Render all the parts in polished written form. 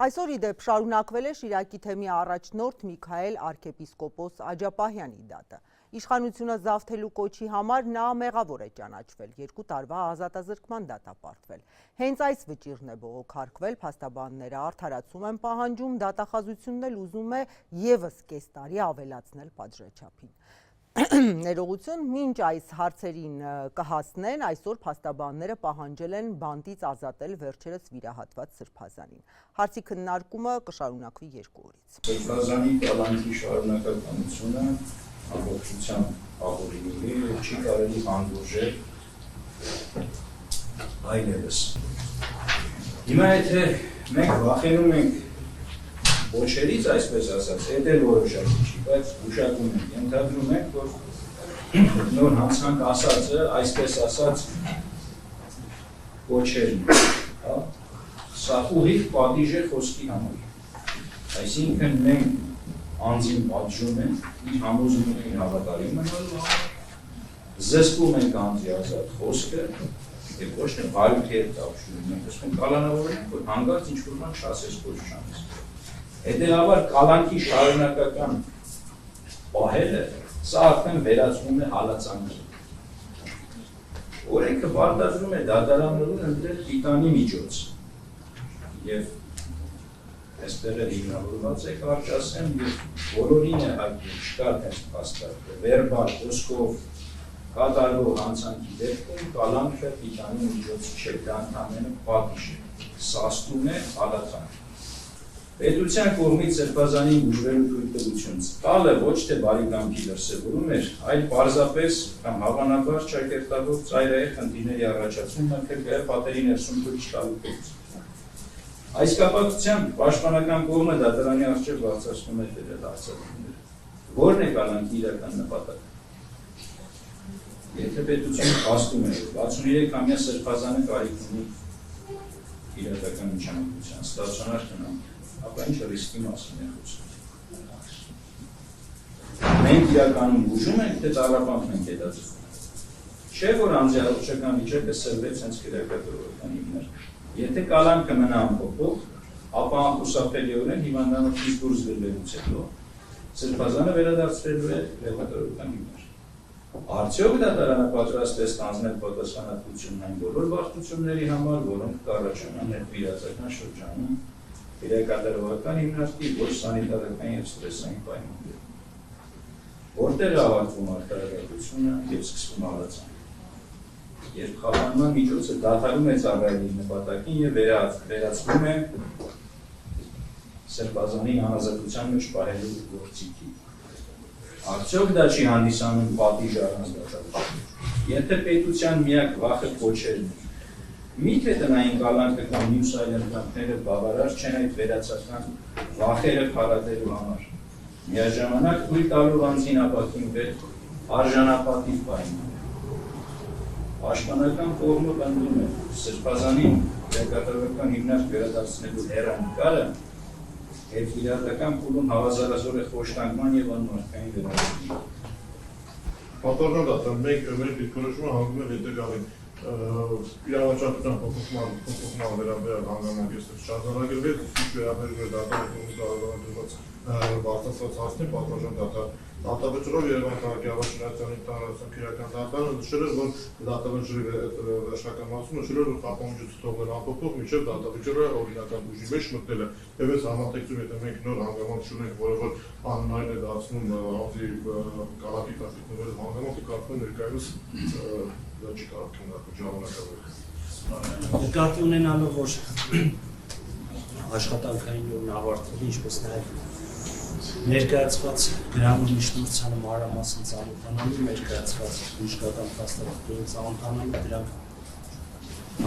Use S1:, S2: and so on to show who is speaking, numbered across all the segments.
S1: Այսօր իդեպ շարունակվել է Շիրակի թեմի առաջնորդ Միքայել arczepiskopos Աջապահյանի դատը։ Իշխանությունը զավթելու կոչի համար նա մեղավոր է ճանաչվել, 2 տարվա ազատազրկման դատապարտվել։ Հենց այս վճիռն է բողոքարկվել, փաստաբանները արդարացում են պահանջում, դատախազությունն էլ ուզում է ևս կես տարի ավելացնել պատժեչափին։ Ներողություն, մինչ այս հարցերին կհասնեն, այսօր փաստաբանները պահանջել են բանտից ազատել վերջերս վիրահատված Սրբազանին։ Հարցի քննարկումը կշարունակվի 2 օրից։
S2: Սրբազանի կալանքի շարունակականությունը ամբողջությամբ ապօրինի է, չի կարելի հանդուրժել այլևս։ Հիմա եթե մենք վախենում ենք ոչերից, այսպես ասած, այդ էլ որոշակի չի, բայց ուշակում ենք, ենթադրում ենք, որ նոր հանցանք ասածը, այսպես ասած, ոչերն է, սա ուղիղ պատիժ է խոսքի համար։ Այսինքն մենք անձին պատժում ենք, իր համոզումներին հավատարիմ մնալու համար, զսպում ենք անձի ազատ խոսքը, եւ ոչ թե բարույթի հետ ապշում ենք, ասում ենք կալանավորում ենք, որ հանգարց ինչ-որ բան չասես, ոչ չանես։ Հետևաբար կալանքի շարունակական պահելը, սա արդեն վերածվում է հալածանքի։ Օրենքը պարտադրում է դատարաններուն ընտրել պիտանի միջոց։ Եվ այստեղ հիմնավորված է կարճ ասեմ, եւ բոլորին է հայտնի, չկա տես փաստարկը, վերբալ, խոսքով կատարվող հանցանքի դեպքում կալանքը պիտանի միջոց չէ, դա ընդամենը պատիժ է, սաստում է հալածանք։ Պետության կողմից Սրբազանին բուժվելու թույլտվություն տալը ոչ թե բարեկամքի դրսևորում էր, այլ պարզապես կամ հավանաբար ճակերտավոր ծայրահեղ խնդիրների առաջացումը քրկը պատերի ներսում թույլ չտալու գործ։ Այս կապակցությամբ պաշտպանական կողմը դատարանի առջև բարձրացնում է դրել հարցադրումները։ Որն է կալանքի իրական նպատակը։ Եթե պետությունը փաստում է, 63-ամյա Սրբազանը կարիք ունի իրատական միջամտության ստացիոնար տնամուր, ապա ինչ ռիսկի մասին է խոսքը։ Մենք իրականում բուժում ենք, թե ծառապանք ենք հետաձգում։ Չէ, որ անձի առողջական վիճակը սրվեց հենց քրեակատորական հիմներ։ Եթե կալանքը մնա անփոփոխ, ապա անխուսափելիորեն հիվանդանոց դուրս գրվելուց հետո Սրբազանը վերադարձվելու է քրեակատորական հիմներ։ Արդյոք դատարանը պատրաստ է ստանձնել պատասխանատվությունն այն բոլոր բարդությունների համար, որոնք կառաջանան հետվիրածական շրջանում քրեակատարողական հիմնարկի ոչ սանիտարական եւ ստրեսային պայմաններում։ Որտեղ է ավարտվում արդարադատությունը եւ սկսվում հալածանքը։ Երբ խափանման միջոցը դադարում է ծառայել իր նպատակին եւ վերածվում է Սրբազանի անազատության մեջ պահելու գործիքի։ Արդյոք դա չի հանդիսանում պատիժ առանց դատավորության։ Եթե պետության միակ վախը կոչերն է, միթե տնային կալանքը կամ մյուս այլ ընտրանքները բավարար չեն այդ վերացական վախերը փարատելու համար։ Միաժամանակ թույլ տալով անձին ապահովվել արժանապատիվ պայմաններ։ Պաշտպանական կողմը պնդում է Սրբազանին քրեակատարողական հիմնարկ վերադարձնելու հեռանկարը հետվիրատական փուլում հավասարազոր է խոշտանգման եւ անմարդկային վերաբերմունքի։
S3: Պատասխան դատան, մենք մեր դիրքորոշումը հանգում է հետեւյալին իրավաչափության փոփոխման վերաբերյալ հանգամանքից շարժանագրվել, ինչ վերաբերում է դատարանի կողմից բարձրացված հարցին պատասխան դատան դատավճռով Երևան քաղաքի Ավաշինացյանի տարածության քրեական դատարանը նշել է, որ դատավճռի վերջնականացումը նշել է, որ խափանուճը թողնել անփոփոխ մինչև դատավճռը օրինական բուժի մեջ մտնել է։ Եվ այս համատեքստում եթե մենք նոր հանգամանք ունենք, որը որ անհնարին է դարձնում անձի կալանքի տասնիկների հանգամանքը կարծում եմ ներկայումս դա չի կարող քննարկել ժամանակավոր։
S4: Նկատի ունենալով, որ աշխատանքային օրն ավարտվել, ինչպես նաև ներկայացված գրամի միջնորդությանը մանրամասն ծանոթանալու, ներկայացված բժշկական փաստարկներով ծանոթանալու, դրանք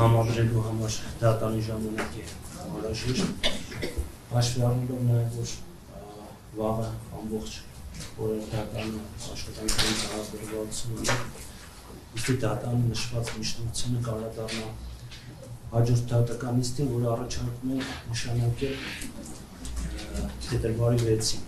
S4: համադրելու համար դատանի ժամանակ է անհրաժեշտ, հաշվի առնելով նաև, որ վաղը ամբողջ օրենսդրական աշխատանքային ծառայություններ ունի, ուստի դատանի նշված միջնորդությունը կանդրադառնա հաջորդ դատական նիստին, որը առաջարկում է նշանակել փետրվարի 6-ին։